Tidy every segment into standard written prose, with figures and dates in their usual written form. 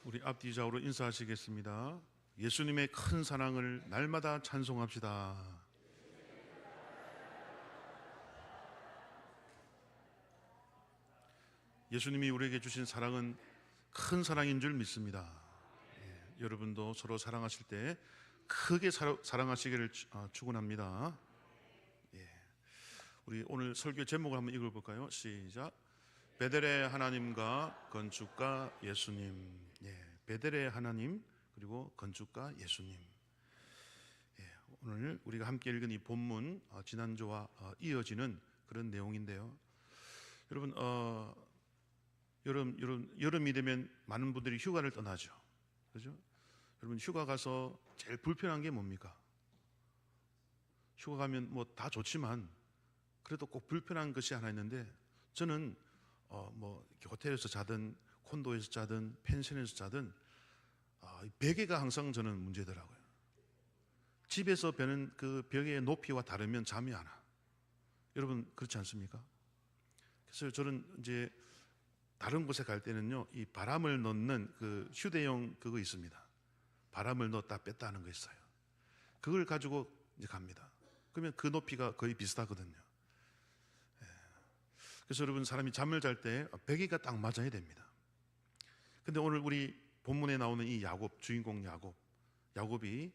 우리 앞뒤 좌우로 인사하시겠습니다. 예수님의 큰 사랑을 날마다 찬송합시다. 예수님이 우리에게 주신 사랑은 큰 사랑인 줄 믿습니다. 여러분도 서로 사랑하실 때 크게 사랑하시기를 축원합니다. 우리 오늘 설교 제목을 한번 읽어볼까요? 시작. 베델의 하나님과 건축가 예수님. 베델의 하나님 그리고 건축가 예수님. 오늘 우리가 함께 읽은 이 본문 지난주와 이어지는 그런 내용인데요. 여러분 여름이 되면 많은 분들이 휴가를 떠나죠. 그렇죠? 여러분 휴가 가서 제일 불편한 게 뭡니까? 휴가 가면 뭐 다 좋지만 그래도 꼭 불편한 것이 하나 있는데, 저는 뭐 호텔에서 자든 콘도에서 자든 펜션에서 자든 베개가 항상 저는 문제더라고요. 집에서 베는 그 벽의 높이와 다르면 잠이 안 와. 여러분 그렇지 않습니까? 그래서 저는 이제 다른 곳에 갈 때는요, 이 바람을 넣는 그 휴대용 그거 있습니다. 바람을 넣었다 뺐다 하는 거 있어요. 그걸 가지고 이제 갑니다. 그러면 그 높이가 거의 비슷하거든요. 그래서 여러분 사람이 잠을 잘 때 베개가 딱 맞아야 됩니다. 근데 오늘 우리 본문에 나오는 이 야곱, 주인공 야곱이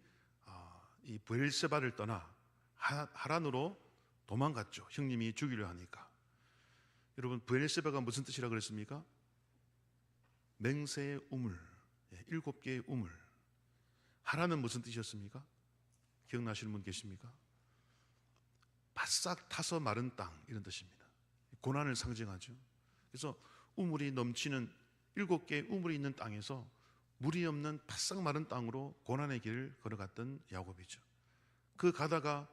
이 브엘세바를 떠나 하란으로 도망갔죠. 형님이 죽이려 하니까. 여러분 브엘세바가 무슨 뜻이라 그랬습니까? 맹세의 우물, 7개의 우물. 하란은 무슨 뜻이었습니까? 기억나시는 분 계십니까? 바싹 타서 마른 땅, 이런 뜻입니다. 고난을 상징하죠. 그래서 우물이 넘치는 7개의 우물이 있는 땅에서 물이 없는 바싹 마른 땅으로 고난의 길을 걸어갔던 야곱이죠. 그 가다가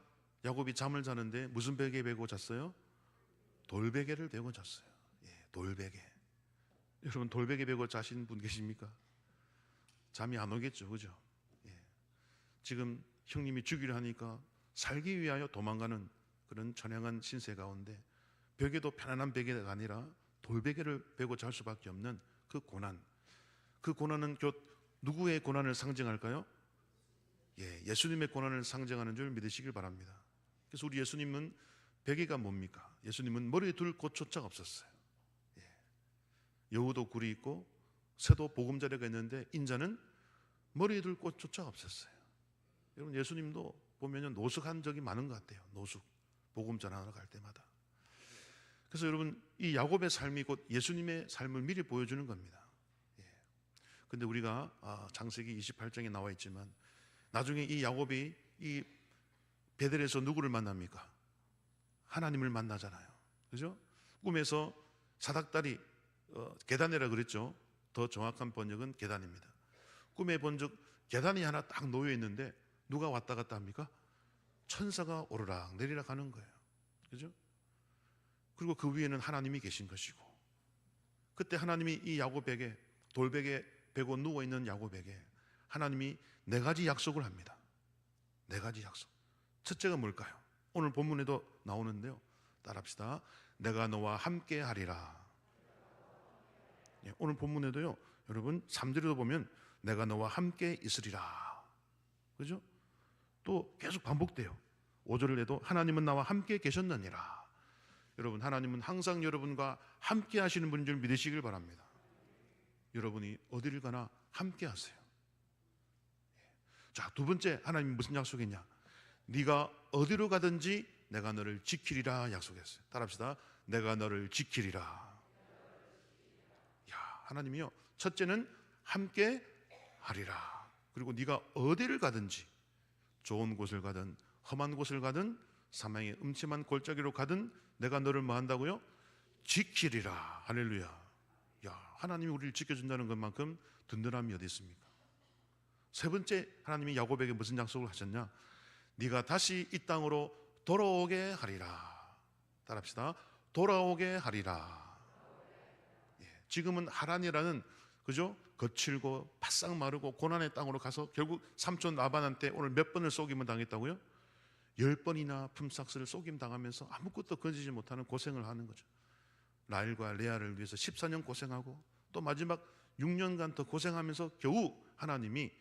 야곱이 잠을 자는데 무슨 베개 베고 잤어요? 돌베개를 베고 잤어요. 돌베개. 여러분 돌베개 베고 자신 분 계십니까? 잠이 안 오겠죠, 그죠? 지금 형님이 죽이려 하니까 살기 위하여 도망가는 그런 처량한 신세 가운데 벽에도 편안한 베개가 아니라 돌베개를 베고 잘 수밖에 없는 그 고난. 그 고난은 곧 누구의 고난을 상징할까요? 예수님의 고난을 상징하는 줄 믿으시길 바랍니다. 그래서 우리 예수님은 베개가 뭡니까? 예수님은 머리에 둘 곳조차가 없었어요. 여우도 굴이 있고 새도 보금자리가 있는데 인자는 머리에 둘 곳조차가 없었어요. 여러분 예수님도 보면 노숙한 적이 많은 것 같아요. 노숙, 보금자리 하러 갈 때마다. 그래서 여러분 이 야곱의 삶이 곧 예수님의 삶을 미리 보여주는 겁니다. 근데 우리가 창세기 28장에 나와 있지만 나중에 이 야곱이 이 베델에서 누구를 만납니까? 하나님을 만나잖아요. 그죠? 꿈에서 사닥다리 계단이라 그랬죠. 더 정확한 번역은 계단입니다. 꿈에 본 적 계단이 하나 딱 놓여 있는데 누가 왔다 갔다 합니까? 천사가 오르락 내리락 하는 거예요. 그죠? 그리고 그 위에는 하나님이 계신 것이고, 그때 하나님이 이 야곱에게 돌베개 베고 누워있는 야곱에게 하나님이 4가지 약속을 합니다. 4가지 약속. 첫째가 뭘까요? 오늘 본문에도 나오는데요. 따라합시다. 내가 너와 함께 하리라. 오늘 본문에도요, 여러분 3절에도 보면 내가 너와 함께 있으리라. 그죠? 또 계속 반복돼요. 5절에도 하나님은 나와 함께 계셨느니라. 여러분 하나님은 항상 여러분과 함께 하시는 분인 줄 믿으시길 바랍니다. 여러분이 어디를 가나 함께 하세요. 자, 두 번째 하나님이 무슨 약속했냐? 네가 어디로 가든지 내가 너를 지키리라 약속했어요. 따라합시다. 내가 너를 지키리라. 하나님이요, 첫째는 함께 하리라. 그리고 네가 어디를 가든지, 좋은 곳을 가든 험한 곳을 가든 사망의 음침한 골짜기로 가든 내가 너를 뭐 한다고요? 지키리라. 할렐루야. 하나님이 우리를 지켜준다는 것만큼 든든함이 어디 있습니까? 세 번째 하나님이 야곱에게 무슨 약속을 하셨냐? 네가 다시 이 땅으로 돌아오게 하리라. 따라합시다. 돌아오게 하리라. 지금은 하란이라는, 그죠? 거칠고 바싹 마르고 고난의 땅으로 가서 결국 삼촌 라반한테 오늘 몇 번을 속임을 당했다고요? 10번이나 품삯을 속임 당하면서 아무것도 건지지 못하는 고생을 하는 거죠. 라헬과 레아를 위해서 14년 고생하고 또 마지막 6년간 더 고생하면서 겨우 하나님이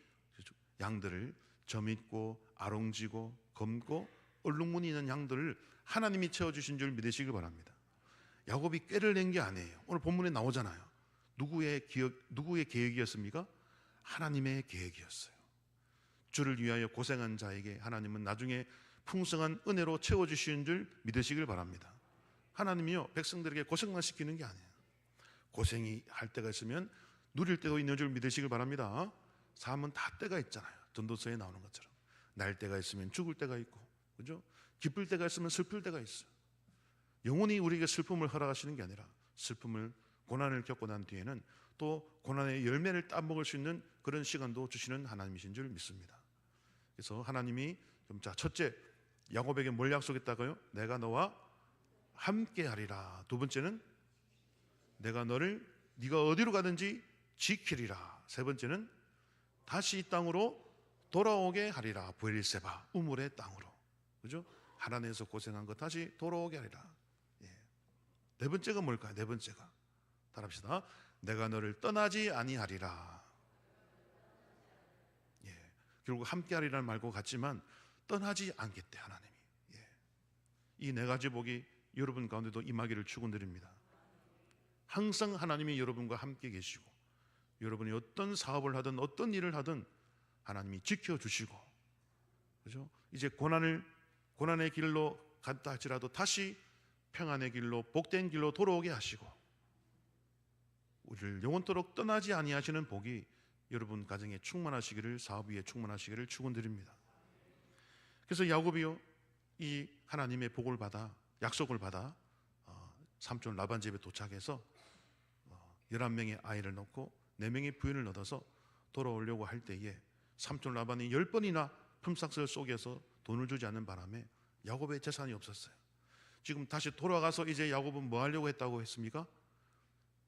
양들을 점있고 아롱지고 검고 얼룩무늬 있는 양들을 하나님이 채워주신 줄 믿으시길 바랍니다. 야곱이 꾀를 낸 게 아니에요. 오늘 본문에 나오잖아요. 누구의 계획이었습니까? 하나님의 계획이었어요. 주를 위하여 고생한 자에게 하나님은 나중에 풍성한 은혜로 채워주시는 줄 믿으시길 바랍니다. 하나님이요, 백성들에게 고생만 시키는 게 아니에요. 고생이 할 때가 있으면 누릴 때도 있는 줄 믿으시길 바랍니다. 삶은 다 때가 있잖아요. 전도서에 나오는 것처럼 날 때가 있으면 죽을 때가 있고, 그죠? 기쁠 때가 있으면 슬플 때가 있어요. 영원히 우리에게 슬픔을 허락하시는 게 아니라 슬픔을, 고난을 겪고 난 뒤에는 또 고난의 열매를 따먹을 수 있는 그런 시간도 주시는 하나님이신 줄 믿습니다. 그래서 하나님이 자, 첫째, 야곱에게 뭘 약속했다고요? 내가 너와 함께 하리라. 두 번째는 내가 네가 어디로 가든지 지키리라. 세 번째는 다시 이 땅으로 돌아오게 하리라. 브엘세바, 우물의 땅으로. 그죠? 하나님에서 고생한 거 다시 돌아오게 하리라. 예. 네 번째가 뭘까요? 네 번째가 따라합시다. 내가 너를 떠나지 아니하리라. 예. 결국 함께 하리라는 말과 같지만 떠나지 않겠대 하나님이. 예. 이 네 가지 복이 여러분 가운데도 임하기를 축원드립니다. 항상 하나님이 여러분과 함께 계시고 여러분이 어떤 사업을 하든 어떤 일을 하든 하나님이 지켜주시고, 그죠? 이제 고난의 길로 갔다 할지라도 다시 평안의 길로, 복된 길로 돌아오게 하시고 우리를 영원토록 떠나지 아니하시는 복이 여러분 가정에 충만하시기를, 사업 위에 충만하시기를 축원드립니다. 그래서 야곱이요, 이 하나님의 복을 받아, 약속을 받아 삼촌 라반 집에 도착해서 11명의 아이를 낳고 4명의 부인을 얻어서 돌아오려고 할 때에 삼촌 라반이 10번이나 품삯을 속여서 돈을 주지 않는 바람에 야곱의 재산이 없었어요. 지금 다시 돌아가서 이제 야곱은 뭐 하려고 했다고 했습니까?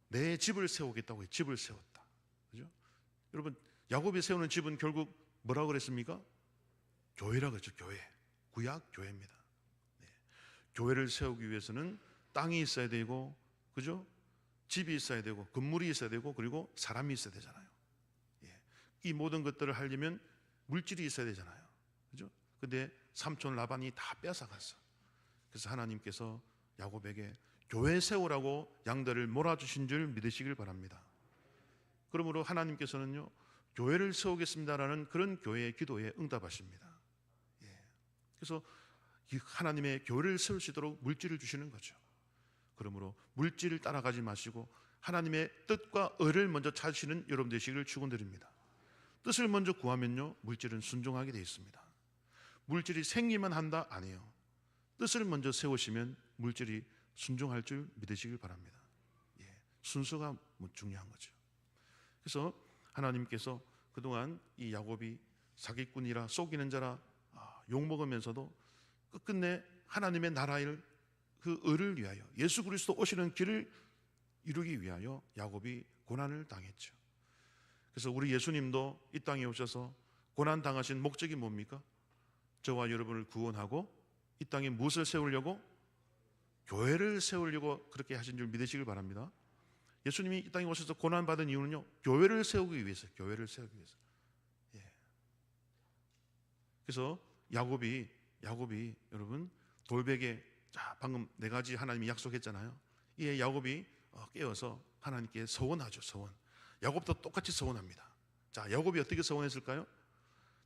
내 집을 세우겠다고 집을 세웠다. 그죠? 여러분, 야곱이 세우는 집은 결국 뭐라고 그랬습니까? 교회라고 했죠. 교회. 구약 교회입니다. 네. 교회를 세우기 위해서는 땅이 있어야 되고, 그죠? 집이 있어야 되고, 건물이 있어야 되고, 그리고 사람이 있어야 되잖아요. 예. 이 모든 것들을 하려면 물질이 있어야 되잖아요. 그죠? 근데 삼촌 라반이 다 뺏어갔어. 그래서 하나님께서 야곱에게 교회 세우라고 양들을 몰아주신 줄 믿으시길 바랍니다. 그러므로 하나님께서는요, 교회를 세우겠습니다라는 그런 교회의 기도에 응답하십니다. 예. 그래서 하나님의 교회를 세울 수 있도록 물질을 주시는 거죠. 그러므로 물질을 따라가지 마시고 하나님의 뜻과 의를 먼저 찾으시는 여러분 되시기를 축원드립니다. 뜻을 먼저 구하면요, 물질은 순종하게 되어 있습니다. 물질이 생기만 한다? 아니에요. 뜻을 먼저 세우시면 물질이 순종할 줄 믿으시길 바랍니다. 예, 순서가 중요한 거죠. 그래서 하나님께서 그동안 이 야곱이 사기꾼이라 속이는 자라 욕먹으면서도 끝끝내 하나님의 나라를, 그 의를 위하여, 예수 그리스도 오시는 길을 이루기 위하여 야곱이 고난을 당했죠. 그래서 우리 예수님도 이 땅에 오셔서 고난 당하신 목적이 뭡니까? 저와 여러분을 구원하고 이 땅에 무엇을 세우려고? 교회를 세우려고 그렇게 하신 줄 믿으시길 바랍니다. 예수님이 이 땅에 오셔서 고난 받은 이유는요, 교회를 세우기 위해서, 교회를 세우기 위해서. 예. 그래서 야곱이 여러분 돌베개, 자, 방금 4가지 하나님이 약속했잖아요. 이에 야곱이 깨어서 하나님께 서원하죠. 서원. 야곱도 똑같이 서원합니다. 자, 야곱이 어떻게 서원했을까요?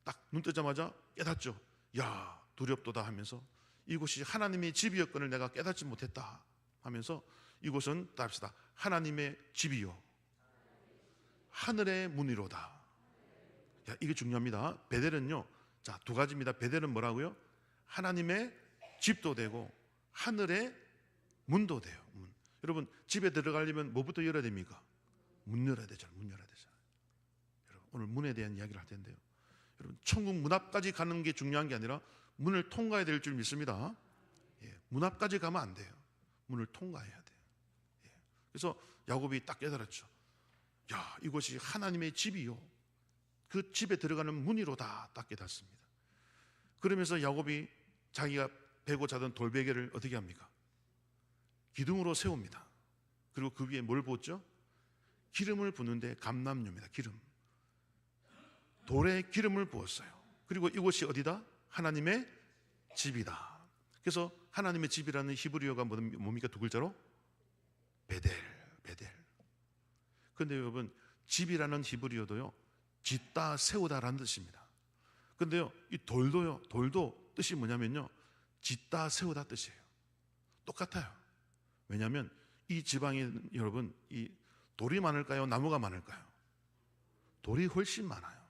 딱 눈 뜨자마자 깨닫죠. 야, 두렵도다 하면서 이곳이 하나님의 집이었거늘 내가 깨닫지 못했다 하면서 이곳은 답시다. 하나님의 집이요 하늘의 문이로다. 야, 이게 중요합니다. 베델은요, 자, 2가지입니다. 베델은 뭐라고요? 하나님의 집도 되고 하늘의 문도 돼요. 문. 여러분, 집에 들어가려면 뭐부터 열어야 됩니까? 문 열어야 되잖아요. 문 열어야 되잖아요. 여러분, 오늘 문에 대한 이야기를 할 텐데요, 여러분, 천국 문 앞까지 가는 게 중요한 게 아니라 문을 통과해야 될 줄 믿습니다. 예, 문 앞까지 가면 안 돼요. 문을 통과해야 돼요. 예, 그래서 야곱이 딱 깨달았죠. 야, 이곳이 하나님의 집이요 그 집에 들어가는 문이로다. 딱 깨닫습니다. 그러면서 야곱이 자기가 베고 자던 돌베개를 어떻게 합니까? 기둥으로 세웁니다. 그리고 그 위에 뭘 붓죠? 기름을 붓는데 감람유입니다. 기름. 돌에 기름을 부었어요. 그리고 이곳이 어디다? 하나님의 집이다. 그래서 하나님의 집이라는 히브리어가 뭡니까? 두 글자로? 베델. 그런데 여러분, 집이라는 히브리어도요, 짓다 세우다라는 뜻입니다. 그런데요, 이 돌도 뜻이 뭐냐면요, 짓다 세우다 뜻이에요. 똑같아요. 왜냐하면 이 지방에 여러분, 이 돌이 많을까요? 나무가 많을까요? 돌이 훨씬 많아요.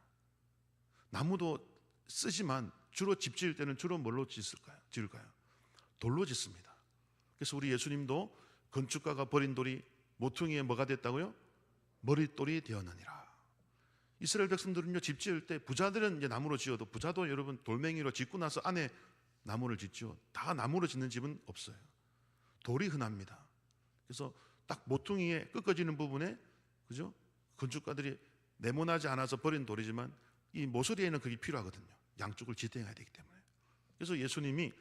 나무도 쓰지만 주로 집 지을 때는 주로 뭘로 지을까요? 돌로 짓습니다. 그래서 우리 예수님도 건축가가 버린 돌이 모퉁이에 뭐가 됐다고요? 머릿돌이 되었느니라. 이스라엘 백성들은요, 집 지을 때 부자들은 이제 나무로 지어도 부자도 여러분 돌멩이로 짓고 나서 안에 나무를 짓죠. 다 나무로 짓는 집은 없어요. 돌이 흔합니다. 그래서 딱 모퉁이에 꺾어지는 부분에, 그죠? 건축가들이 네모나지 않아서 버린 돌이지만 이 모서리에는 그게 필요하거든요. 양쪽을 지탱해야 되기 때문에. 그래서 예수님이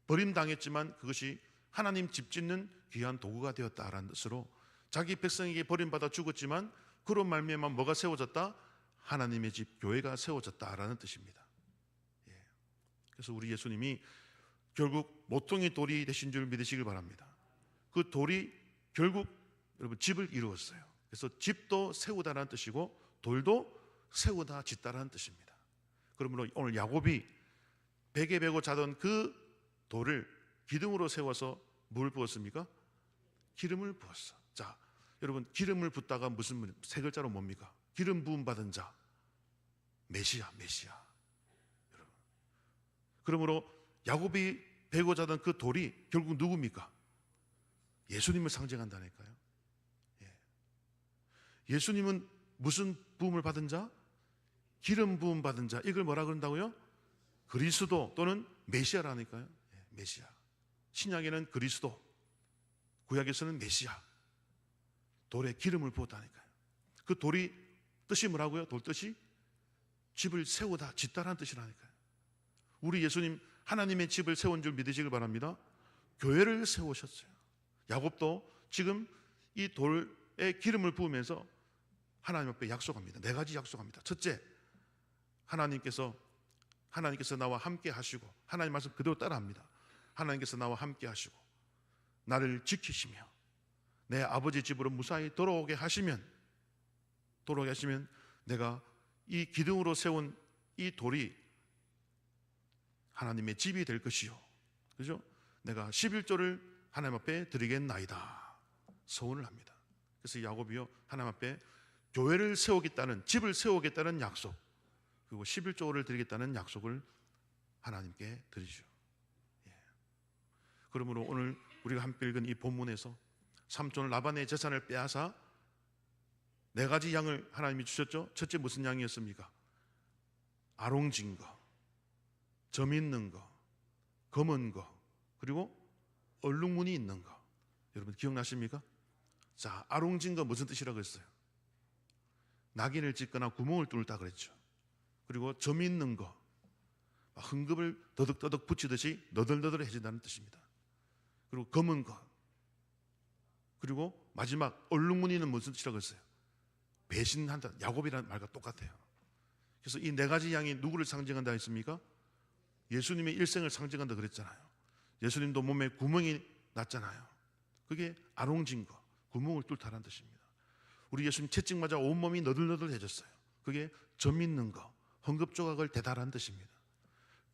버림당했지만 그것이 하나님 집 짓는 귀한 도구가 되었다라는 뜻으로 자기 백성에게 버림받아 죽었지만 그로 말미암아 뭐가 세워졌다? 하나님의 집 교회가 세워졌다라는 뜻입니다. 예. 그래서 우리 예수님이 결국 모퉁이 돌이 되신 줄 믿으시길 바랍니다. 그 돌이 결국 여러분 집을 이루었어요. 그래서 집도 세우다라는 뜻이고 돌도 세우다 짓다라는 뜻입니다. 그러므로 오늘 야곱이 베개 베고 자던 그 돌을 기둥으로 세워서 뭘 부었습니까? 기름을 부었어. 자, 여러분, 기름을 붓다가 무슨 세 글자로 뭡니까? 기름 부음 받은 자, 메시아. 여러분, 그러므로 야곱이 베고 자던 그 돌이 결국 누굽니까? 예수님을 상징한다니까요. 예. 예수님은 무슨 부음을 받은 자? 기름 부음 받은 자. 이걸 뭐라 그런다고요? 그리스도 또는 메시아라니까요. 예, 메시아. 신약에는 그리스도, 구약에서는 메시아. 돌에 기름을 부었다니까요. 그 돌이 뜻이 뭐라고요? 돌 뜻이 집을 세우다, 짓다라는 뜻이라니까요. 우리 예수님 하나님의 집을 세운 줄 믿으시길 바랍니다. 교회를 세우셨어요. 야곱도 지금 이 돌에 기름을 부으면서 하나님 앞에 약속합니다. 네 가지 약속합니다. 첫째, 하나님께서 나와 함께 하시고, 하나님 말씀 그대로 따라합니다. 하나님께서 나와 함께 하시고 나를 지키시며 내 아버지 집으로 무사히 돌아오게 하시면 내가 이 기둥으로 세운 이 돌이 하나님의 집이 될 것이요, 그죠? 내가 11조를 하나님 앞에 드리겠나이다 서원을 합니다. 그래서 야곱이요, 하나님 앞에 교회를 세우겠다는, 집을 세우겠다는 약속, 그리고 11조를 드리겠다는 약속을 하나님께 드리죠. 예. 그러므로 오늘 우리가 함께 읽은 이 본문에서 삼촌 라반의 재산을 빼앗아 네 가지 양을 하나님이 주셨죠. 첫째 무슨 양이었습니까? 아롱진 거, 점 있는 거, 검은 거, 그리고 얼룩무늬 있는 거. 여러분 기억나십니까? 자, 아롱진 거 무슨 뜻이라고 했어요? 낙인을 찍거나 구멍을 뚫다 그랬죠. 그리고 점 있는 거, 흥금을 더덕더덕 붙이듯이 너덜너덜해진다는 뜻입니다. 그리고 검은 거, 그리고 마지막 얼룩무늬는 무슨 뜻이라고 했어요? 배신한다. 야곱이라는 말과 똑같아요. 그래서 이 네 가지 양이 누구를 상징한다 했습니까? 예수님의 일생을 상징한다 그랬잖아요. 예수님도 몸에 구멍이 났잖아요. 그게 아롱진 거, 구멍을 뚫다라는 뜻입니다. 우리 예수님 채찍 맞아 온몸이 너덜너덜해졌어요. 그게 점 있는 거, 헝겊조각을 대다라는 뜻입니다.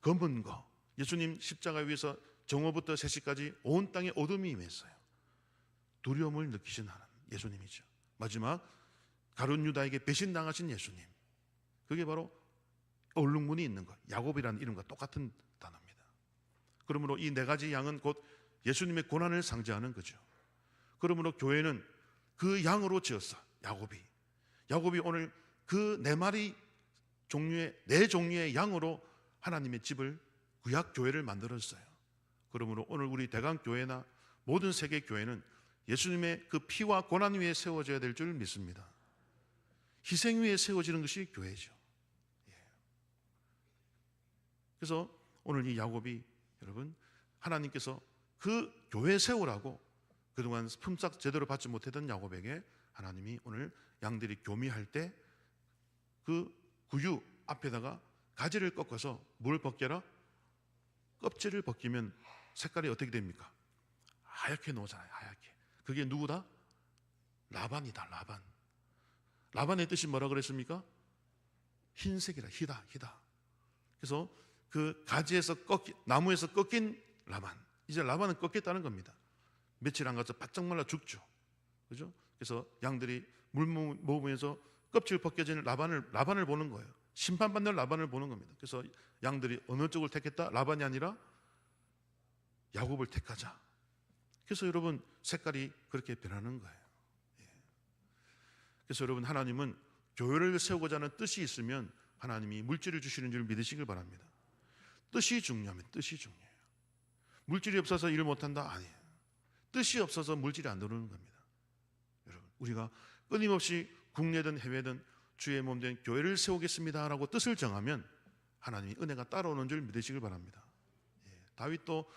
검은 거, 예수님 십자가 위에서 정오부터 세시까지 온 땅에 어둠이 임했어요. 두려움을 느끼신 하나님, 예수님이죠. 마지막 가룟 유다에게 배신당하신 예수님, 그게 바로 얼룩무늬 있는 것, 야곱이라는 이름과 똑같은 단어입니다. 그러므로 이 네 가지 양은 곧 예수님의 고난을 상징하는 거죠. 그러므로 교회는 그 양으로 지었어. 야곱이 오늘 그 네 종류의 양으로 하나님의 집을, 구약 교회를 만들었어요. 그러므로 오늘 우리 대강교회나 모든 세계 교회는 예수님의 그 피와 고난 위에 세워져야 될 줄 믿습니다. 희생 위에 세워지는 것이 교회죠. 그래서 오늘 이 야곱이, 여러분, 하나님께서 그 교회 세우라고 그동안 품삯 제대로 받지 못했던 야곱에게 하나님이 오늘 양들이 교미할 때 그 구유 앞에다가 가지를 꺾어서 뭘 벗겨라? 껍질을 벗기면 색깔이 어떻게 됩니까? 하얗게 나오잖아요. 하얗게. 그게 누구다? 라반이다. 라반. 라반의 뜻이 뭐라 그랬습니까? 흰색이라. 희다. 그래서 그 가지에서 나무에서 꺾인 라반. 이제 라반은 꺾였다는 겁니다. 며칠 안 가서 바짝 말라 죽죠. 그죠? 그래서 양들이 물 먹으면서 껍질 벗겨진 라반을 보는 거예요. 심판받는 라반을 보는 겁니다. 그래서 양들이 어느 쪽을 택했다? 라반이 아니라 야곱을 택하자. 그래서 여러분 색깔이 그렇게 변하는 거예요. 그래서 여러분 하나님은 교회를 세우고자 하는 뜻이 있으면 하나님이 물질을 주시는 줄 믿으시길 바랍니다. 뜻이 중요합니다. 뜻이 중요해요. 물질이 없어서 일을 못한다? 아니에요. 뜻이 없어서 물질이 안 들어오는 겁니다. 여러분 우리가 끊임없이 국내든 해외든 주의 몸된 교회를 세우겠습니다 라고 뜻을 정하면 하나님이 은혜가 따라오는 줄 믿으시길 바랍니다. 다윗도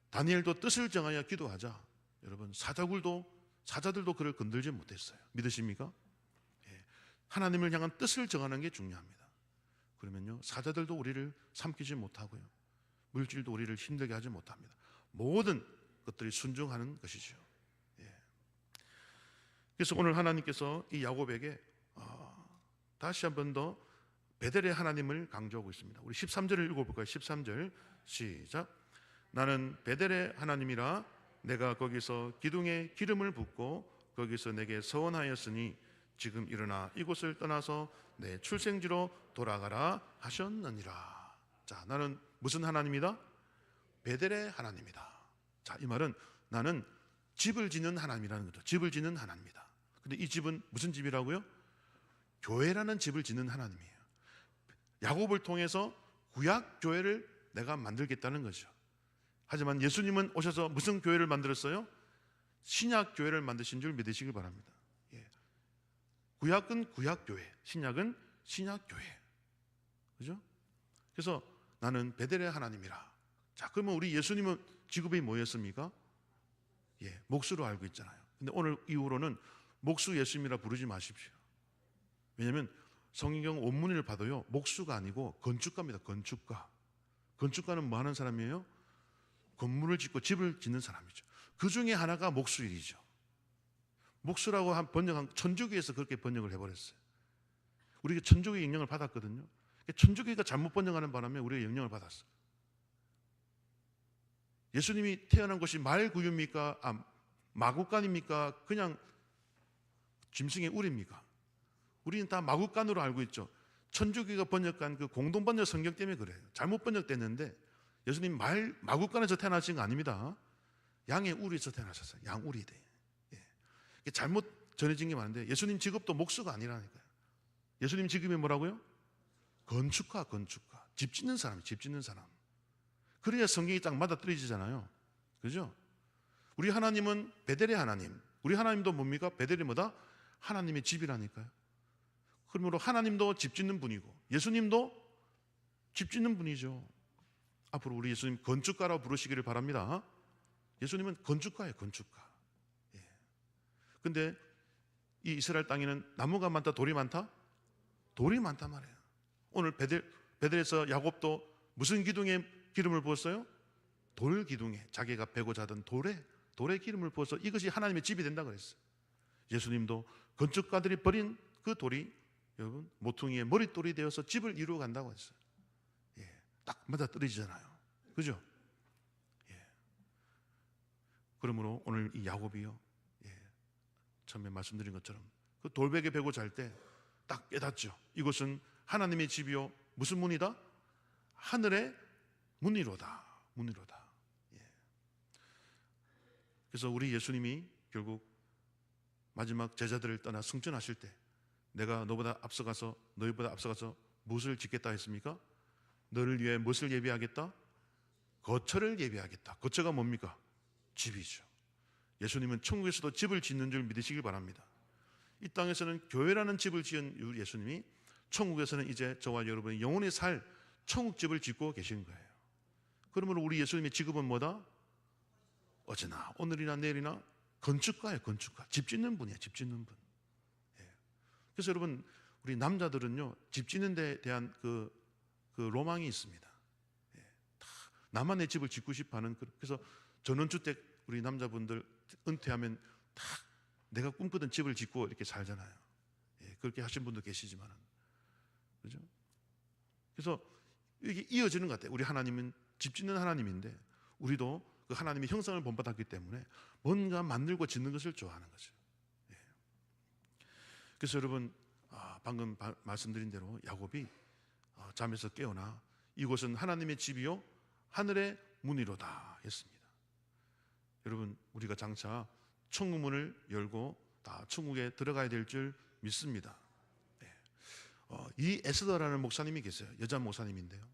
다니엘도 뜻을 정하여 기도하자. 여러분 사자들도 그를 건들지 못했어요. 믿으십니까? 하나님을 향한 뜻을 정하는 게 중요합니다. 그러면요 사자들도 우리를 삼키지 못하고요 물질도 우리를 힘들게 하지 못합니다. 모든 것들이 순종하는 것이죠. 그래서 오늘 하나님께서 이 야곱에게 다시 한 번 더 베델의 하나님을 강조하고 있습니다. 우리 13절을 읽어볼까요? 13절 시작. 나는 베델의 하나님이라 내가 거기서 기둥에 기름을 붓고 거기서 내게 서원하였으니 지금 일어나 이곳을 떠나서 내 출생지로 돌아가라 하셨느니라. 자, 나는 무슨 하나님이다? 베델의 하나님이다. 자, 이 말은 나는 집을 짓는 하나님이라는 거죠. 집을 짓는 하나님이다. 근데 이 집은 무슨 집이라고요? 교회라는 집을 짓는 하나님이에요. 야곱을 통해서 구약 교회를 내가 만들겠다는 거죠. 하지만 예수님은 오셔서 무슨 교회를 만들었어요? 신약 교회를 만드신 줄 믿으시길 바랍니다. 구약은 구약 교회, 신약은 신약 교회. 그죠? 그래서 나는 베델의 하나님이라. 자, 그러면 우리 예수님은 직업이 뭐였습니까? 목수로 알고 있잖아요. 근데 오늘 이후로는 목수 예수님이라 부르지 마십시오. 왜냐하면 성경 원문을 봐도요 목수가 아니고 건축가입니다. 건축가. 건축가는 뭐 하는 사람이에요? 건물을 짓고 집을 짓는 사람이죠. 그 중에 하나가 목수일이죠. 목수라고 번역한 천주교에서 그렇게 번역을 해버렸어요. 우리가 천주교의 영향을 받았거든요. 천주교가 잘못 번역하는 바람에 우리가 영향을 받았어요. 예수님이 태어난 곳이 말구유입니까? 마구간입니까? 그냥 짐승의 우리입니까? 우리는 다 마구간으로 알고 있죠. 천주교가 번역한 그 공동번역 성경 때문에 그래요. 잘못 번역됐는데 예수님 마구간에서 태어나신 거 아닙니다. 양의 우리에서 태어나셨어요. 양우리대. 잘못 전해진 게 많은데 예수님 직업도 목수가 아니라니까요. 예수님 직업이 뭐라고요? 건축가. 집 짓는 사람이에요. 집 짓는 사람. 그래야 성경이 딱 맞아떨어지잖아요. 그죠? 우리 하나님은 베델의 하나님. 우리 하나님도 뭡니까? 베델이 뭐다? 하나님의 집이라니까요. 그러므로 하나님도 집 짓는 분이고 예수님도 집 짓는 분이죠. 앞으로 우리 예수님 건축가라고 부르시기를 바랍니다. 예수님은 건축가예요. 건축가. 근데 이 이스라엘 땅에는 나무가 많다? 돌이 많다? 돌이 많단 말이에요. 오늘 베델에서 야곱도 무슨 기둥에 기름을 부었어요? 돌 기둥에 자기가 베고 자던 돌에 기름을 부어서 이것이 하나님의 집이 된다 그랬어요. 예수님도 건축가들이 버린 그 돌이 여러분 모퉁이의 머릿돌이 되어서 집을 이루어 간다고 했어요. 딱 맞아 떨어지잖아요. 그죠? 그러므로 오늘 이 야곱이요 처음에 말씀드린 것처럼 그 돌베개 베고 잘 때 딱 깨닫죠. 이곳은 하나님의 집이요 무슨 문이다? 하늘의 문이로다. 그래서 우리 예수님이 결국 마지막 제자들을 떠나 승천하실 때 내가 너희보다 앞서가서 무엇을 짓겠다 했습니까? 너를 위해 무엇을 예비하겠다? 거처를 예비하겠다. 거처가 뭡니까? 집이죠. 예수님은 천국에서도 집을 짓는 줄 믿으시길 바랍니다. 이 땅에서는 교회라는 집을 지은 예수님이 천국에서는 이제 저와 여러분이 영원히 살 천국집을 짓고 계신 거예요. 그러므로 우리 예수님의 직업은 뭐다? 어제나 오늘이나 내일이나 건축가예요, 건축가. 집 짓는 분이에요, 집 짓는 분. 예. 그래서 여러분, 우리 남자들은요, 집 짓는 데 대한 그 로망이 있습니다. 예. 다 나만 내 집을 짓고 싶어 하는, 그래서 전원주택 우리 남자분들 은퇴하면 다 내가 꿈꾸던 집을 짓고 이렇게 살잖아요. 예. 그렇게 하신 분도 계시지만은. 그죠? 그래서 이게 이어지는 것 같아요. 우리 하나님은 집 짓는 하나님인데 우리도 그 하나님의 형상을 본받았기 때문에 뭔가 만들고 짓는 것을 좋아하는 거죠. 예. 그래서 여러분, 방금 말씀드린 대로 야곱이 잠에서 깨어나 이곳은 하나님의 집이요 하늘의 문이로다 했습니다. 여러분, 우리가 장차 천국문을 열고 다 천국에 들어가야 될 줄 믿습니다. 예. 이 에스더라는 목사님이 계세요. 여자 목사님인데요.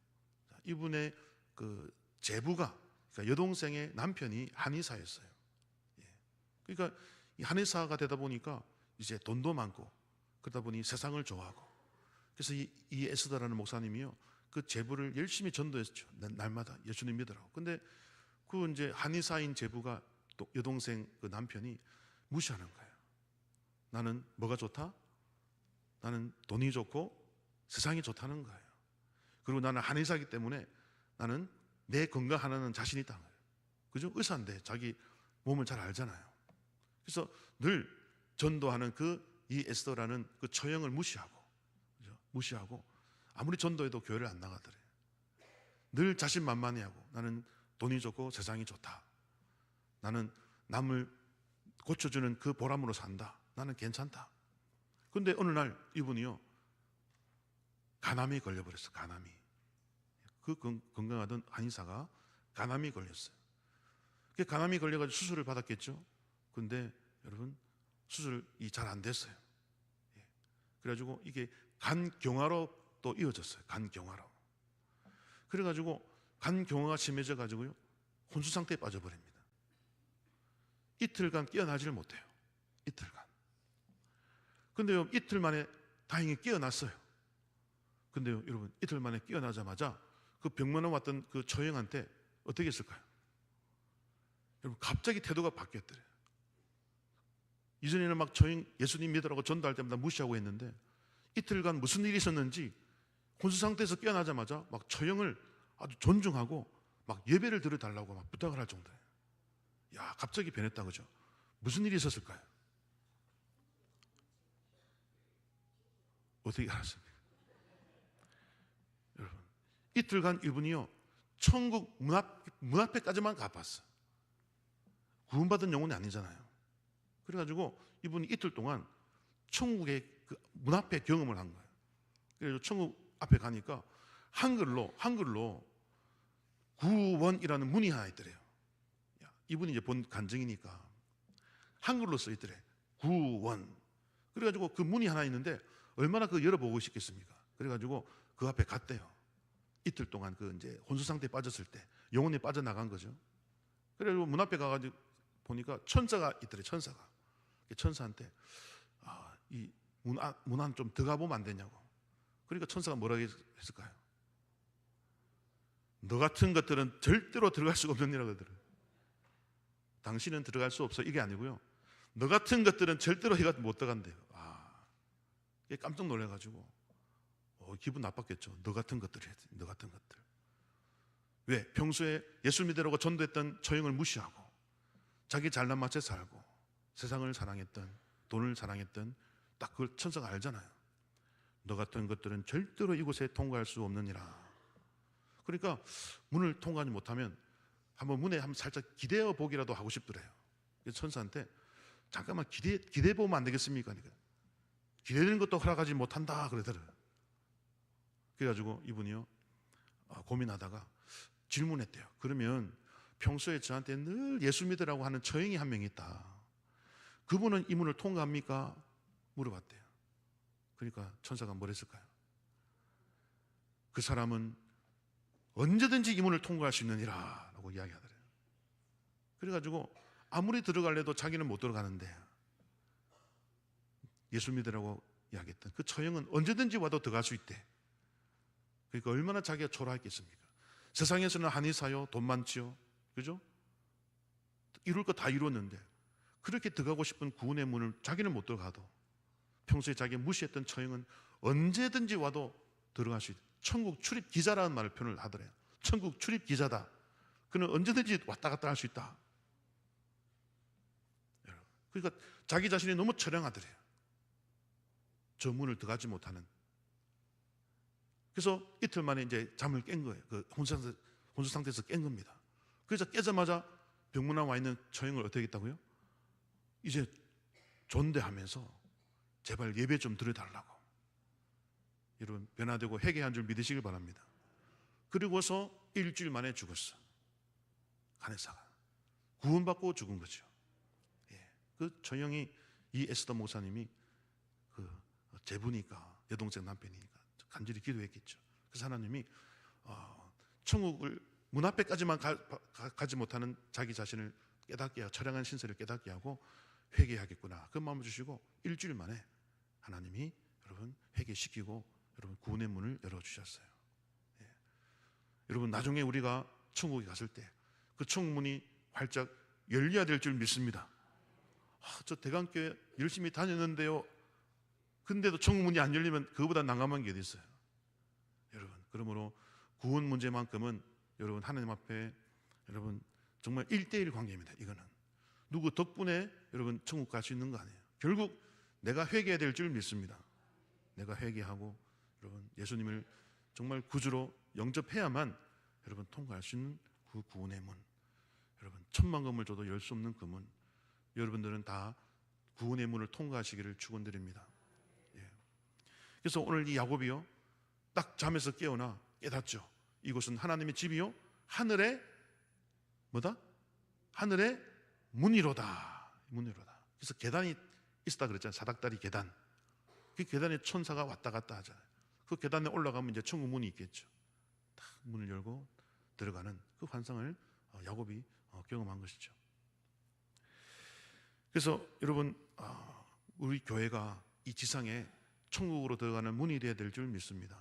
이분의 그 제부가, 그러니까 여동생의 남편이 한의사였어요. 예. 그러니까 이 한의사가 되다 보니까 이제 돈도 많고 그러다 보니 세상을 좋아하고, 그래서 이 에스더라는 목사님이요 그 제부를 열심히 전도했죠. 날마다 예수님 믿으라고. 근데 그 이제 한의사인 제부가 또 여동생 그 남편이 무시하는 거예요. 나는 뭐가 좋다? 나는 돈이 좋고 세상이 좋다는 거예요. 그리고 나는 한의사이기 때문에 나는 내 건강 하나는 자신 있다는 거예요. 그죠? 의사인데 자기 몸을 잘 알잖아요. 그래서 늘 전도하는 이 에스더라는 그 처형을 무시하고, 그죠? 무시하고 아무리 전도해도 교회를 안 나가더래. 늘 자신만만해하고 나는 돈이 좋고 세상이 좋다. 나는 남을 고쳐주는 그 보람으로 산다. 나는 괜찮다. 그런데 어느 날 이분이요 간암이 걸려버렸어. 간암이. 그 건강하던 한의사가 간암이 걸렸어요. 그 간암이 걸려가지고 수술을 받았겠죠. 근데 여러분 수술이 잘 안 됐어요. 예. 그래가지고 이게 간경화로 또 이어졌어요. 간경화로. 그래가지고 간경화가 심해져 가지고요 혼수 상태에 빠져버립니다. 이틀간 깨어나지를 못해요. 이틀간. 근데요 이틀 만에 다행히 깨어났어요. 근데요 여러분 이틀 만에 깨어나자마자 그 병문안 왔던 그 처형한테 어떻게 했을까요? 여러분 갑자기 태도가 바뀌었더래요. 이전에는 막 처형 예수님 믿으라고 전도할 때마다 무시하고 했는데 이틀간 무슨 일이 있었는지 혼수 상태에서 깨어나자마자 막 처형을 아주 존중하고 막 예배를 드려달라고 막 부탁을 할 정도예요. 야, 갑자기 변했다 그죠? 무슨 일이 있었을까요? 어떻게 알았습니까? 여러분 이틀간 이분이요 천국 문 앞에까지만 가봤어. 구원받은 영혼이 아니잖아요. 그래가지고 이분이 이틀 동안 천국의 그 문 앞에 경험을 한 거예요. 그래서 천국 앞에 가니까 한글로 구원이라는 문이 하나 있더래요. 이분이 이제 본 간증이니까 한글로 써 있더래. 구원. 그래가지고 그 문이 하나 있는데 얼마나 그 열어보고 싶겠습니까? 그래가지고 그 앞에 갔대요. 이틀 동안 그 이제 혼수 상태에 빠졌을 때 영혼이 빠져나간 거죠. 그래가지고 문 앞에 가가지고 보니까 천사가 있더래. 천사가. 천사한테 이 문 안 좀 들어가 보면 안 되냐고. 그러니까 천사가 뭐라고 했을까요? 너 같은 것들은 절대로 들어갈 수가 없는 일이라고 그러더라고요. 당신은 들어갈 수 없어 이게 아니고요. 너 같은 것들은 절대로 해가 못 들어간대요. 깜짝 놀라가지고 기분 나빴겠죠. 너 같은 것들 해야지. 너 같은 것들. 왜? 평소에 예수 믿으라고 전도했던 처형을 무시하고 자기 잘난 맛에 살고 세상을 사랑했던 돈을 사랑했던 딱 그걸 천사가 알잖아요. 너 같은 것들은 절대로 이곳에 통과할 수 없느니라. 그러니까 문을 통과하지 못하면 한번 문에 한번 살짝 기대어 보기라도 하고 싶더래요. 그래서 천사한테 잠깐만 기대해 보면 안 되겠습니까? 그러니까 기대되는 것도 허락하지 못한다 그러더래요. 그래가지고 이분이요 고민하다가 질문했대요. 그러면 평소에 저한테 늘 예수 믿으라고 하는 처형이 한 명 있다. 그분은 이 문을 통과합니까? 물어봤대요. 그러니까 천사가 뭐랬을까요? 그 사람은 언제든지 이 문을 통과할 수 있느니라 라고 이야기하더래요. 그래가지고 아무리 들어갈래도 자기는 못 들어가는데 예수 믿으라고 이야기했던 그 처형은 언제든지 와도 들어갈 수 있대. 그러니까 얼마나 자기가 초라했겠습니까? 세상에서는 한의사요, 돈 많지요, 그죠? 이룰 거 다 이뤘는데 그렇게 들어가고 싶은 구원의 문을 자기는 못 들어가도 평소에 자기가 무시했던 처형은 언제든지 와도 들어갈 수 있다. 천국 출입 기자라는 말을 표현을 하더래요. 천국 출입 기자다. 그는 언제든지 왔다 갔다 할 수 있다. 그러니까 자기 자신이 너무 처량하더래요. 저 문을 들어가지 못하는. 그래서 이틀 만에 이제 잠을 깬 거예요. 그 혼수 상태에서 깬 겁니다. 그래서 깨자마자 병문안 와 있는 처형을 어떻게 했다고요? 이제 존대하면서 제발 예배 좀 드려달라고. 여러분 변화되고 회개한 줄 믿으시길 바랍니다. 그리고서 일주일 만에 죽었어. 간의사가 구원받고 죽은 거죠. 예. 그 처형이 이 에스더 목사님이 그 제부니까 여동생 남편이니까 간절히 기도했겠죠. 그래서 하나님이 천국을 문 앞에까지만 가지 못하는 자기 자신을 깨닫게 하고 처량한 신세를 깨닫게 하고 회개하겠구나 그 마음을 주시고 일주일 만에 하나님이 여러분 회개시키고 여러분 구원의 문을 열어주셨어요. 예. 여러분 나중에 우리가 천국에 갔을 때 그 천국 문이 활짝 열려야 될 줄 믿습니다. 저 대강교회 열심히 다녔는데요. 근데도 천국 문이 안 열리면 그거보다 난감한 게 어디 있어요. 여러분 그러므로 구원 문제만큼은 여러분 하나님 앞에 여러분 정말 1대1 관계입니다. 이거는 누구 덕분에 여러분 천국 갈 수 있는 거 아니에요. 결국 내가 회개해야 될 줄 믿습니다. 내가 회개하고 여러분 예수님을 정말 구주로 영접해야만 여러분 통과할 수 있는 그 구원의 문. 여러분 천만 금을 줘도 열 수 없는 그 문. 여러분들은 다 구원의 문을 통과하시기를 축원드립니다. 예. 그래서 오늘 이 야곱이요 딱 잠에서 깨어나 깨닫죠. 이곳은 하나님의 집이요 하늘의 뭐다? 하늘의 문이로다. 문이로다. 그래서 계단이 있었다 그랬잖아요. 사닥다리 계단. 그 계단에 천사가 왔다 갔다 하잖아요. 그 계단에 올라가면 이제 천국 문이 있겠죠. 딱 문을 열고 들어가는 그 환상을 야곱이 경험한 것이죠. 그래서 여러분 우리 교회가 이 지상에 천국으로 들어가는 문이 되어야 될 줄 믿습니다.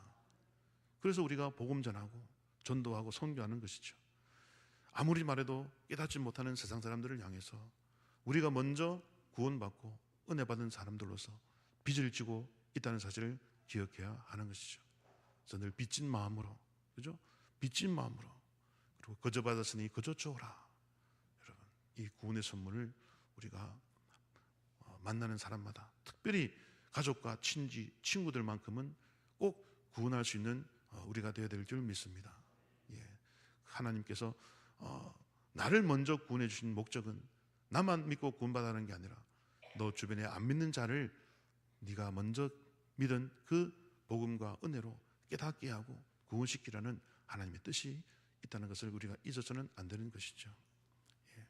그래서 우리가 복음 전하고 전도하고 선교하는 것이죠. 아무리 말해도 깨닫지 못하는 세상 사람들을 향해서 우리가 먼저 구원받고 은혜 받은 사람들로서 빚을 지고 있다는 사실을 기억해야 하는 것이죠. 그래서 늘 빚진 마음으로, 그죠? 빚진 마음으로 그리고 거저 받았으니 거저 주어라. 여러분 이 구원의 선물을 우리가 만나는 사람마다 특별히 가족과 친지, 친구들만큼은 꼭 구원할 수 있는 우리가 되어야 될 줄 믿습니다. 예. 하나님께서 나를 먼저 구원해 주신 목적은 나만 믿고 구원받아라는 게 아니라 너 주변에 안 믿는 자를 네가 먼저 믿은 그 복음과 은혜로 깨닫게 하고 구원시키라는 하나님의 뜻이 있다는 것을 우리가 잊어서는 안 되는 것이죠. 예.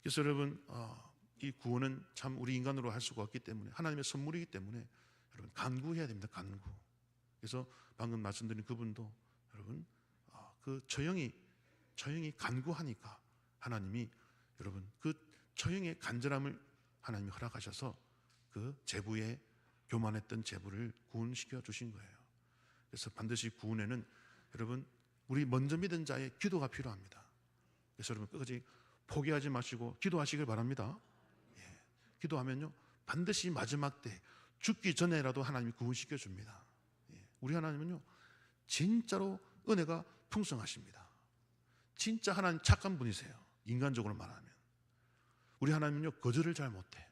그래서 여러분 이 구원은 참 우리 인간으로 할 수가 없기 때문에 하나님의 선물이기 때문에 여러분 간구해야 됩니다. 간구. 그래서 방금 말씀드린 그분도 여러분 그 처형이 간구하니까 하나님이 여러분 그 처형의 간절함을 하나님이 허락하셔서 그 제부의 교만했던 제부를 구원시켜 주신 거예요. 그래서 반드시 구원에는 여러분 우리 먼저 믿은 자의 기도가 필요합니다. 그래서 여러분 끝까지 포기하지 마시고 기도하시길 바랍니다. 예. 기도하면요 반드시 마지막 때 죽기 전에라도 하나님이 구원시켜 줍니다. 예. 우리 하나님은요 진짜로 은혜가 풍성하십니다. 진짜 하나님 착한 분이세요. 인간적으로 말하면 우리 하나님은요 거절을 잘 못해.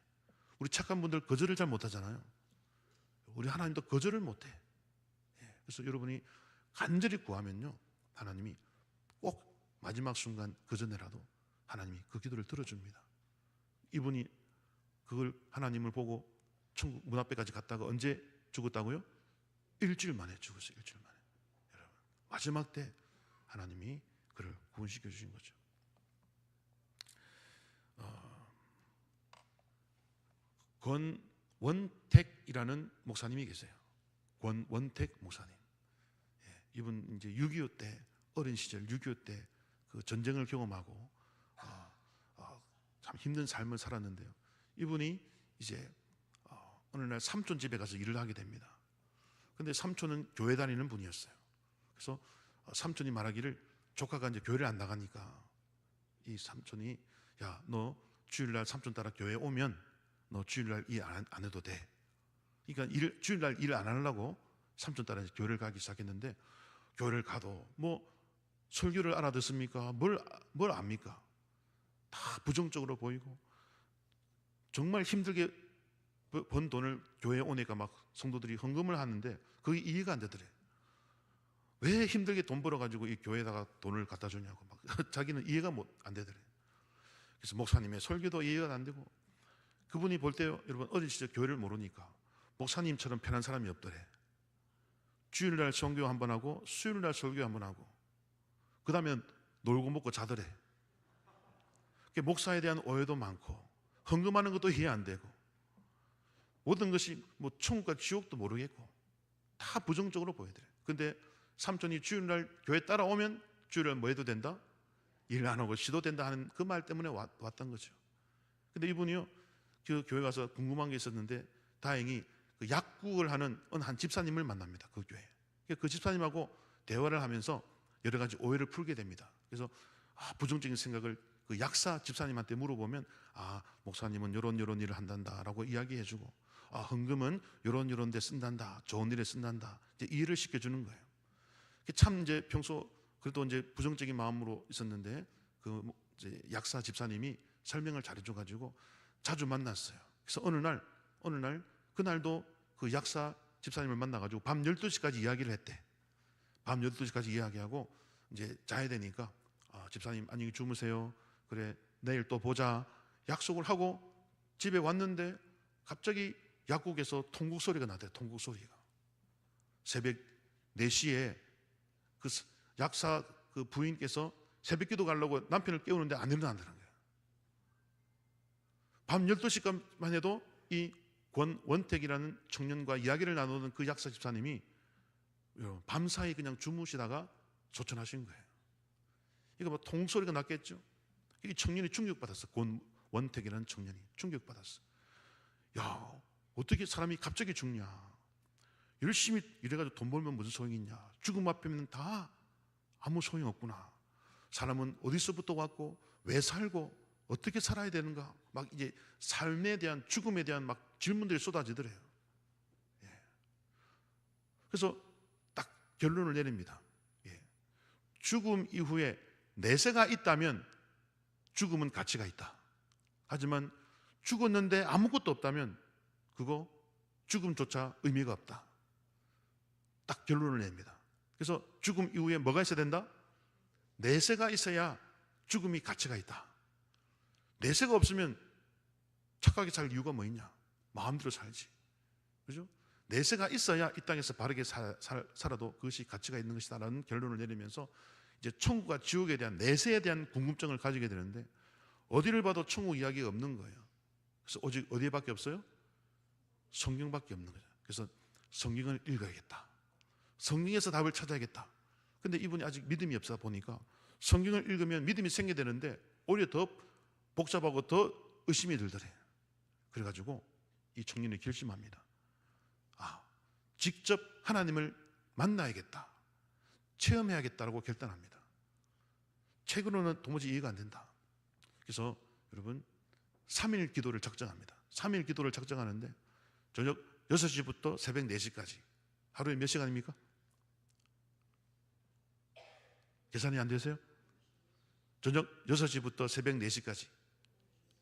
우리 착한 분들 거절을 잘 못하잖아요. 우리 하나님도 거절을 못해. 예. 그래서 여러분이 간절히 구하면요 하나님이 꼭 마지막 순간 그 전에라도 하나님이 그 기도를 들어줍니다. 이분이 그걸 하나님을 보고 천국 문 앞에까지 갔다가 언제 죽었다고요? 일주일 만에 죽었어요. 일주일 만에. 여러분 마지막 때 하나님이 그를 구원시켜 주신 거죠. 권원택이라는 목사님이 계세요. 권원택 목사님. 예, 이분 이제 6.25 때 어린 시절 6.25 때 그 전쟁을 경험하고 참 힘든 삶을 살았는데요. 이분이 이제 어느 날 삼촌 집에 가서 일을 하게 됩니다. 근데 삼촌은 교회 다니는 분이었어요. 그래서 삼촌이 말하기를 조카가 이제 교회를 안 나가니까 이 삼촌이 야, 너 주일날 삼촌 따라 교회 오면 너 주일날 일 안 해도 돼. 그러니까 주일날 일 안 하려고 삼촌 따라 교회를 가기 시작했는데, 교회를 가도 뭐 설교를 알아듣습니까? 뭘 압니까? 다 부정적으로 보이고, 정말 힘들게 번 돈을 교회에 오니까 막 성도들이 헌금을 하는데 그게 이해가 안 되더래. 왜 힘들게 돈 벌어가지고 이 교회에다가 돈을 갖다 주냐고 막 자기는 이해가 안 되더래. 그래서 목사님의 설교도 이해가 안 되고, 그분이 볼 때요, 여러분 어린 시절 교회를 모르니까 목사님처럼 편한 사람이 없더래. 주일날 설교 한번 하고 수요일날 설교 한번 하고, 그 다음에 놀고 먹고 자더래. 목사에 대한 오해도 많고, 헌금하는 것도 이해 안 되고, 모든 것이 뭐 천국과 지옥도 모르겠고 다 부정적으로 보여드려. 근데 삼촌이 주일날 교회 따라오면 주일날 뭐 해도 된다? 일 안 하고 쉬도 된다 하는 그 말 때문에 왔던 거죠. 근데 이분이요, 그 교회 가서 궁금한 게 있었는데 다행히 그 약국을 하는 어느 한 집사님을 만납니다. 그 교회. 그 집사님하고 대화를 하면서 여러 가지 오해를 풀게 됩니다. 그래서 부정적인 생각을 그 약사 집사님한테 물어보면, 목사님은 요런 일을 한단다라고 이야기해주고, 헌금은 요런 데 쓴단다, 좋은 일에 쓴단다, 이제 이해를 시켜주는 거예요. 참 이제 평소 그래도 이제 부정적인 마음으로 있었는데 그 이제 약사 집사님이 설명을 잘해줘가지고 자주 만났어요. 그래서 어느 날 그날도 그 약사 집사님을 만나가지고 밤 12시까지 이야기를 했대. 밤 12시까지 이야기하고 이제 자야 되니까, 집사님 안녕히 주무세요. 그래 내일 또 보자. 약속을 하고 집에 왔는데 갑자기 약국에서 통곡 소리가 나더래. 통곡 소리가. 새벽 4시에 그 약사 그 부인께서 새벽기도 가려고 남편을 깨우는데 안 일어나더라는 거예요. 밤 12시까지만 해도 이 권원택이라는 청년과 이야기를 나누는 그 약사 집사님이 밤사이 그냥 주무시다가 소천하신 거예요. 이거 뭐 통소리가 났겠죠. 이 청년이 충격받았어. 권원택이라는 청년이 충격받았어. 야, 어떻게 사람이 갑자기 죽냐. 열심히 일해가지고 돈 벌면 무슨 소용이 있냐. 죽음 앞에는 다 아무 소용 없구나. 사람은 어디서부터 왔고 왜 살고 어떻게 살아야 되는가. 막 이제 삶에 대한, 죽음에 대한 막 질문들이 쏟아지더래요. 그래서 딱 결론을 내립니다. 죽음 이후에 내세가 있다면 죽음은 가치가 있다. 하지만 죽었는데 아무것도 없다면 그거 죽음조차 의미가 없다. 딱 결론을 냅니다. 그래서 죽음 이후에 뭐가 있어야 된다? 내세가 있어야 죽음이 가치가 있다. 내세가 없으면 착하게 살 이유가 뭐 있냐? 마음대로 살지. 그죠? 내세가 있어야 이 땅에서 바르게 살아도 그것이 가치가 있는 것이다라는 결론을 내리면서 이제 천국과 지옥에 대한, 내세에 대한 궁금증을 가지게 되는데, 어디를 봐도 천국 이야기가 없는 거예요. 그래서 오직 어디밖에 없어요? 성경밖에 없는 거죠. 그래서 성경을 읽어야겠다. 성경에서 답을 찾아야겠다. 근데 이분이 아직 믿음이 없어 보니까 성경을 읽으면 믿음이 생겨야 되는데 오히려 더 복잡하고 더 의심이 들더래. 그래가지고 이 청년이 결심합니다. 직접 하나님을 만나야겠다. 체험해야겠다라고 결단합니다. 책으로는 도무지 이해가 안 된다. 그래서 여러분 3일 기도를 작정합니다. 3일 기도를 작정하는데 저녁 6시부터 새벽 4시까지 하루에 몇 시간입니까? 계산이 안 되세요? 저녁 6시부터 새벽 4시까지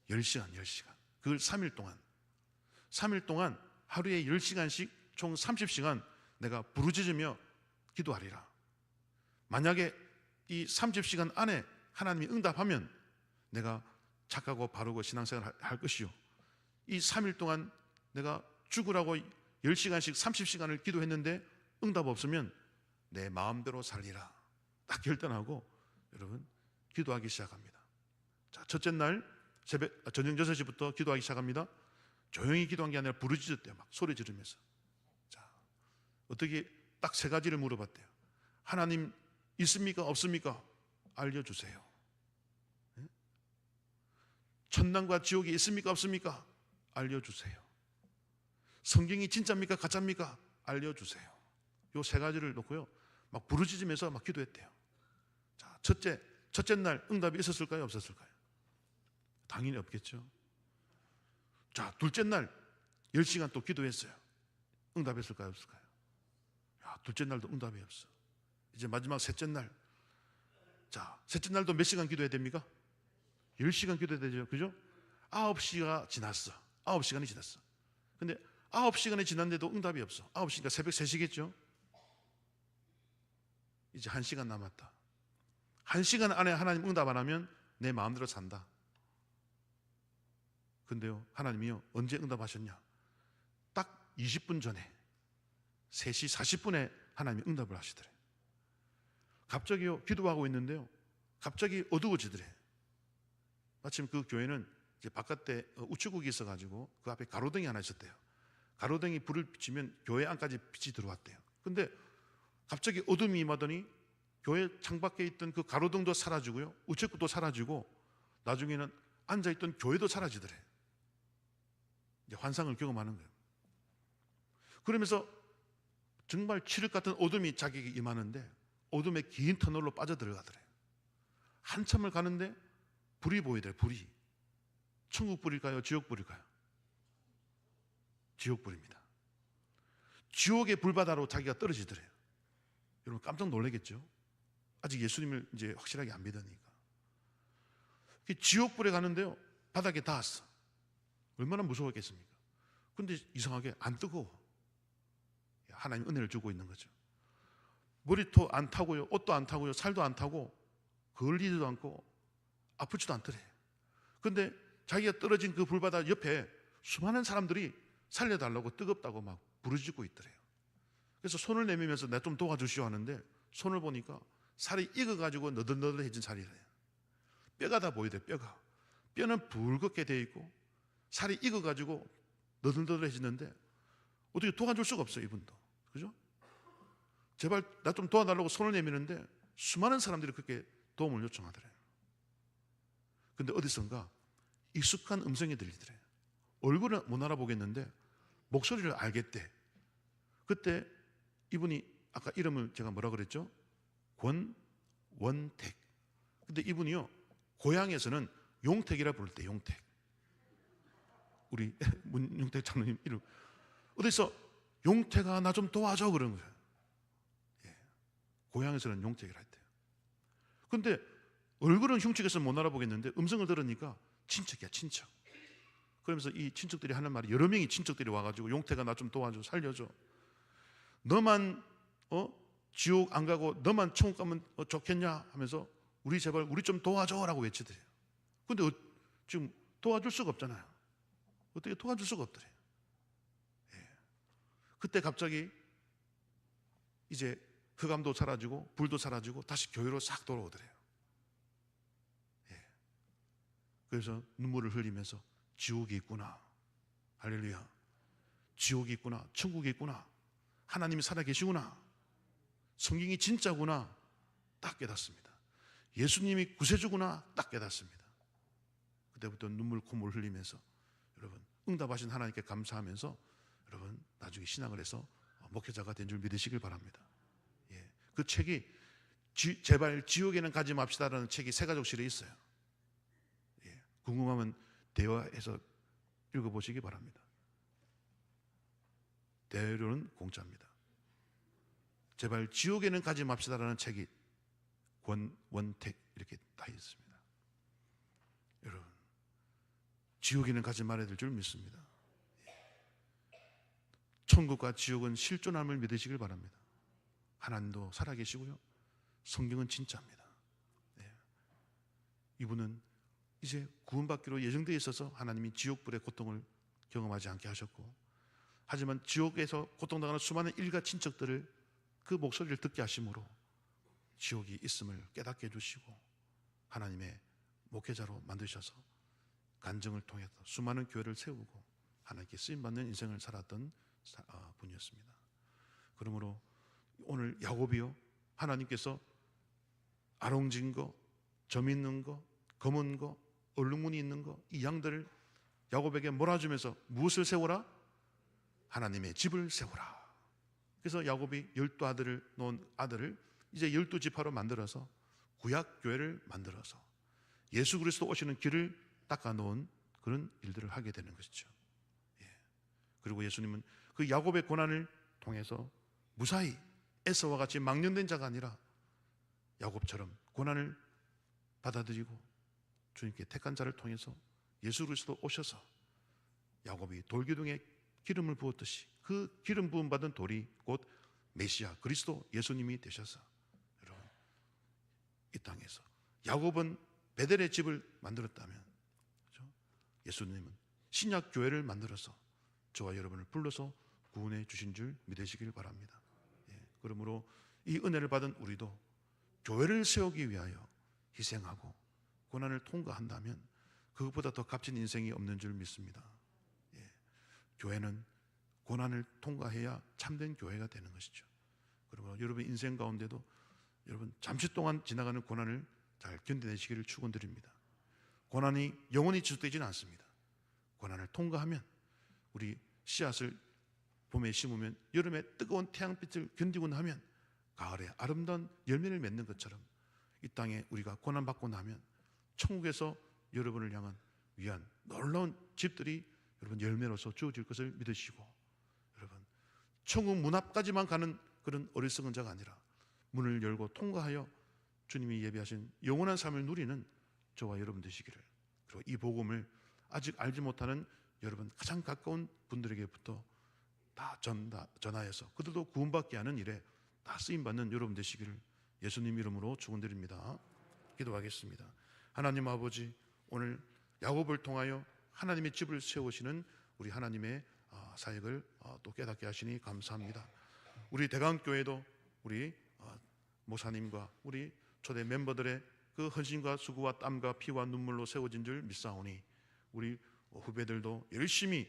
10시간. 그걸 3일 동안 하루에 10시간씩 총 30시간 내가 부르짖으며 기도하리라. 만약에 이 30시간 안에 하나님이 응답하면 내가 착하고 바르고 신앙생활 할 것이요, 이 3일 동안 내가 죽으라고 10시간씩 30시간을 기도했는데 응답 없으면 내 마음대로 살리라. 딱 결단하고 여러분 기도하기 시작합니다. 자, 첫째 날 저녁 6시부터 기도하기 시작합니다. 조용히 기도한 게 아니라 부르짖었대요. 막 소리 지르면서. 자, 어떻게 딱 3가지를 물어봤대요. 하나님 있습니까? 없습니까? 알려주세요. 천당과 지옥이 있습니까? 없습니까? 알려주세요. 성경이 진짜입니까? 가짜입니까? 알려주세요. 요 3가지를 놓고요, 막 부르짖으면서 막 기도했대요. 자, 첫째 날 응답이 있었을까요? 없었을까요? 당연히 없겠죠. 자, 둘째 날 10시간 또 기도했어요. 응답했을까요? 없을까요? 야, 둘째 날도 응답이 없어. 이제 마지막 셋째 날. 자, 셋째 날도 몇 시간 기도해야 됩니까? 10시간 기도해야 되죠. 그죠? 9시가 지났어. 9시간이 지났어. 근데 9시간이 지났는데도 응답이 없어. 9시니까 새벽 3시겠죠? 이제 1시간 남았다. 1시간 안에 하나님 응답 안 하면 내 마음대로 산다. 근데요, 하나님이요, 언제 응답하셨냐? 딱 20분 전에 3시 40분에 하나님이 응답을 하시더래. 갑자기요, 기도하고 있는데요, 갑자기 어두워지더래. 마침 그 교회는 이제 바깥에 우체국이 있어가지고 그 앞에 가로등이 하나 있었대요. 가로등이 불을 비치면 교회 안까지 빛이 들어왔대요. 근데 갑자기 어둠이 임하더니 교회 창밖에 있던 그 가로등도 사라지고요, 우체국도 사라지고, 나중에는 앉아있던 교회도 사라지더래. 이제 환상을 경험하는 거예요. 그러면서 정말 칠흑 같은 어둠이 자기에게 임하는데 어둠의 긴 터널로 빠져들어가더래. 한참을 가는데 불이 보이더래. 불이. 천국 불일까요? 지옥 불일까요? 지옥 불입니다. 지옥의 불바다로 자기가 떨어지더래요. 여러분 깜짝 놀라겠죠? 아직 예수님을 이제 확실하게 안 믿으니까. 지옥 불에 가는데요, 바닥에 닿았어. 얼마나 무서웠겠습니까? 근데 이상하게 안 뜨거워. 하나님 은혜를 주고 있는 거죠. 머리도 안 타고요, 옷도 안 타고요, 살도 안 타고, 걸리지도 않고 아프지도 않더래. 근데 자기가 떨어진 그 불바다 옆에 수많은 사람들이 살려달라고 뜨겁다고 막 부르짖고 있더래요. 그래서 손을 내밀면서 나 좀 도와주시오 하는데 손을 보니까 살이 익어가지고 너덜너덜해진 살이래요. 뼈가 다 보이더래. 뼈는 붉게 되어 있고 살이 익어가지고 너덜너덜해지는데 어떻게 도와줄 수가 없어요, 이분도. 그죠? 제발 나 좀 도와달라고 손을 내미는데 수많은 사람들이 그렇게 도움을 요청하더래요. 근데 어디선가 익숙한 음성이 들리더래요. 얼굴은 못 알아보겠는데 목소리를 알겠대. 그때 이분이 아까 이름을 제가 뭐라 그랬죠? 권원택. 근데 이분이요, 고향에서는 용택이라 부를 때, 용택. 우리 문용택 장로님 이름. 어디서 용택아 나 좀 도와줘 그런 거예요. 예. 고향에서는 용택이라 했대요. 근데 얼굴은 흉측해서 못 알아보겠는데 음성을 들으니까 친척이야, 친척. 그러면서 이 친척들이 하는 말이, 여러 명이 친척들이 와가지고 용택아 나 좀 도와줘, 살려줘. 너만 지옥 안 가고 너만 천국 가면 좋겠냐 하면서 우리 제발 우리 좀 도와줘라고 외치더래요. 근데 지금 도와줄 수가 없잖아요. 어떻게 도와줄 수가 없더래요. 예. 그때 갑자기 이제 흑암도 사라지고 불도 사라지고 다시 교회로 싹 돌아오더래요. 예. 그래서 눈물을 흘리면서 지옥이 있구나, 할렐루야, 지옥이 있구나, 천국이 있구나, 하나님이 살아계시구나, 성경이 진짜구나 딱 깨닫습니다. 예수님이 구세주구나 딱 깨닫습니다. 그때부터 눈물 콧물 흘리면서 여러분 응답하신 하나님께 감사하면서 여러분 나중에 신앙을 해서 목회자가 된 줄 믿으시길 바랍니다. 예. 그 책이 제발 지옥에는 가지 맙시다라는 책이 새가족실에 있어요. 예. 궁금하면 대화해서 읽어보시기 바랍니다. 대화료는 공짜입니다. 제발 지옥에는 가지 맙시다라는 책이 권원택 이렇게 다 있습니다. 여러분 지옥에는 가지 말아야 될 줄 믿습니다. 천국과 지옥은 실존함을 믿으시길 바랍니다. 하나님도 살아계시고요, 성경은 진짜입니다. 네. 이분은 이제 구원받기로 예정되어 있어서 하나님이 지옥불의 고통을 경험하지 않게 하셨고, 하지만 지옥에서 고통당하는 수많은 일가 친척들을 그 목소리를 듣게 하심으로 지옥이 있음을 깨닫게 해주시고 하나님의 목회자로 만드셔서 간증을 통해서 수많은 교회를 세우고 하나님께 쓰임받는 인생을 살았던 분이었습니다. 그러므로 오늘 야곱이요, 하나님께서 아롱진 거, 점 있는 거, 검은 거, 얼룩무늬 있는 거, 이 양들을 야곱에게 몰아주면서 무엇을 세워라? 하나님의 집을 세우라. 그래서 야곱이 12아들을 놓은 아들을 이제 12지파로 만들어서 구약교회를 만들어서 예수 그리스도 오시는 길을 닦아놓은 그런 일들을 하게 되는 것이죠. 예. 그리고 예수님은 그 야곱의 고난을 통해서 무사히 에서와 같이 망령된 자가 아니라 야곱처럼 고난을 받아들이고 주님께 택한 자를 통해서 예수 그리스도 오셔서 야곱이 돌기둥에 기름을 부었듯이 그 기름 부음 받은 돌이 곧 메시아 그리스도 예수님이 되셔서 여러분 이 땅에서 야곱은 베델의 집을 만들었다면 그렇죠? 예수님은 신약 교회를 만들어서 저와 여러분을 불러서 구원해 주신 줄 믿으시길 바랍니다. 예, 그러므로 이 은혜를 받은 우리도 교회를 세우기 위하여 희생하고 고난을 통과한다면 그것보다 더 값진 인생이 없는 줄 믿습니다. 예, 교회는 고난을 통과해야 참된 교회가 되는 것이죠. 그러므로 여러분 인생 가운데도 여러분 잠시 동안 지나가는 고난을 잘 견뎌내시기를 축원드립니다. 고난이 영원히 지속되지는 않습니다. 고난을 통과하면 우리 씨앗을 봄에 심으면 여름에 뜨거운 태양빛을 견디고 나면 가을에 아름다운 열매를 맺는 것처럼 이 땅에 우리가 고난받고 나면 천국에서 여러분을 향한 위한 놀라운 집들이 여러분 열매로서 주어질 것을 믿으시고 여러분 천국 문 앞까지만 가는 그런 어리석은 자가 아니라 문을 열고 통과하여 주님이 예비하신 영원한 삶을 누리는 저와 여러분 되시기를, 그리고 이 복음을 아직 알지 못하는 여러분 가장 가까운 분들에게부터 다 전하여서 그들도 구원받게 하는 일에 다 쓰임받는 여러분 되시기를 예수님 이름으로 축원드립니다. 기도하겠습니다. 하나님 아버지, 오늘 야곱을 통하여 하나님의 집을 세우시는 우리 하나님의 사역을 또 깨닫게 하시니 감사합니다. 우리 대강교회도 우리 목사님과 우리 초대 멤버들의 그 헌신과 수고와 땀과 피와 눈물로 세워진 줄 믿사오니 우리 후배들도 열심히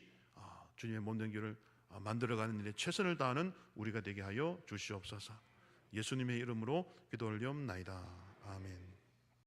주님의 몸된 교회를 만들어가는 일에 최선을 다하는 우리가 되게 하여 주시옵소서. 예수님의 이름으로 기도 올리옵나이다. 아멘.